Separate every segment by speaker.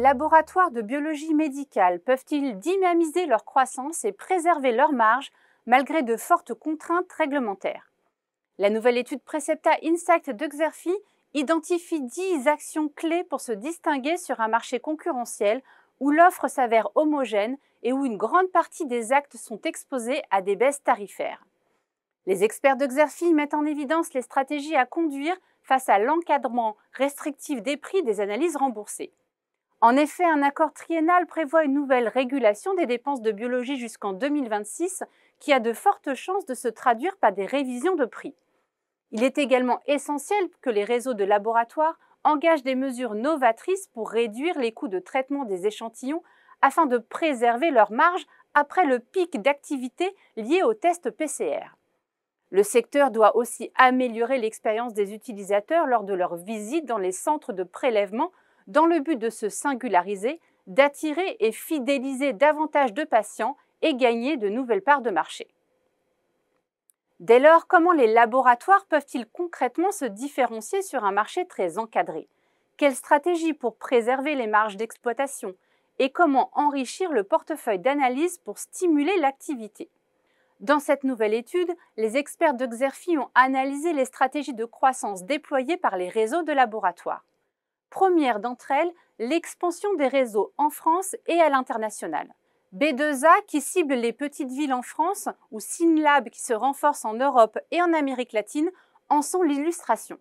Speaker 1: laboratoires de biologie médicale peuvent-ils dynamiser leur croissance et préserver leurs marges malgré de fortes contraintes réglementaires? La nouvelle étude Precepta Insect de Xerfi identifie 10 actions clés pour se distinguer sur un marché concurrentiel où l'offre s'avère homogène et où une grande partie des actes sont exposés à des baisses tarifaires. Les experts de Xerfi mettent en évidence les stratégies à conduire face à l'encadrement restrictif des prix des analyses remboursées. En effet, un accord triennal prévoit une nouvelle régulation des dépenses de biologie jusqu'en 2026 qui a de fortes chances de se traduire par des révisions de prix. Il est également essentiel que les réseaux de laboratoires engagent des mesures novatrices pour réduire les coûts de traitement des échantillons afin de préserver leurs marges après le pic d'activité lié aux tests PCR. Le secteur doit aussi améliorer l'expérience des utilisateurs lors de leur visite dans les centres de prélèvement dans le but de se singulariser, d'attirer et fidéliser davantage de patients et gagner de nouvelles parts de marché. Dès lors, comment les laboratoires peuvent-ils concrètement se différencier sur un marché très encadré? Quelle stratégie pour préserver les marges d'exploitation? Et comment enrichir le portefeuille d'analyse pour stimuler l'activité? Dans cette nouvelle étude, les experts de Xerfi ont analysé les stratégies de croissance déployées par les réseaux de laboratoires. Première d'entre elles, l'expansion des réseaux en France et à l'international. B2A qui cible les petites villes en France ou SYNLAB qui se renforce en Europe et en Amérique latine en sont l'illustration.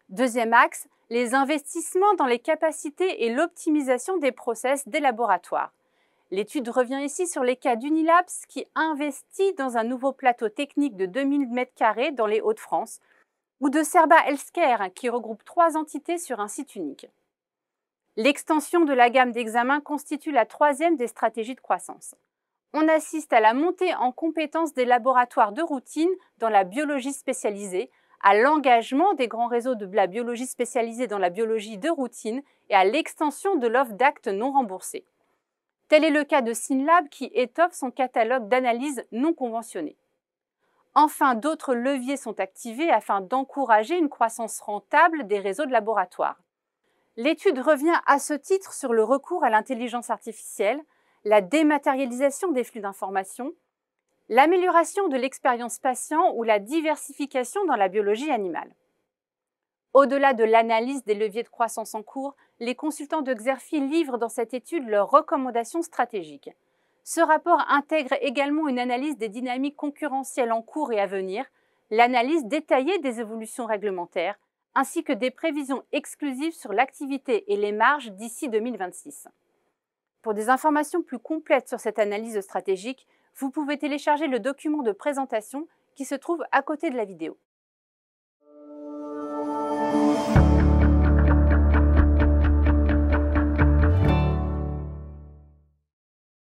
Speaker 1: Deuxième axe, les investissements dans les capacités et l'optimisation des process des laboratoires. L'étude revient ici sur les cas d'Unilabs qui investit dans un nouveau plateau technique de 2000 m² dans les Hauts-de-France ou de Cerba Healthcare qui regroupe 3 entités sur un site unique. L'extension de la gamme d'examens constitue la troisième des stratégies de croissance. On assiste à la montée en compétences des laboratoires de routine dans la biologie spécialisée, à l'engagement des grands réseaux de la biologie spécialisée dans la biologie de routine et à l'extension de l'offre d'actes non remboursés. Tel est le cas de SYNLAB qui étoffe son catalogue d'analyses non conventionnées. Enfin, d'autres leviers sont activés afin d'encourager une croissance rentable des réseaux de laboratoires. L'étude revient à ce titre sur le recours à l'intelligence artificielle, la dématérialisation des flux d'informations, l'amélioration de l'expérience patient ou la diversification dans la biologie animale. Au-delà de l'analyse des leviers de croissance en cours, les consultants de Xerfi livrent dans cette étude leurs recommandations stratégiques. Ce rapport intègre également une analyse des dynamiques concurrentielles en cours et à venir, l'analyse détaillée des évolutions réglementaires, ainsi que des prévisions exclusives sur l'activité et les marges d'ici 2026. Pour des informations plus complètes sur cette analyse stratégique, vous pouvez télécharger le document de présentation qui se trouve à côté de la vidéo.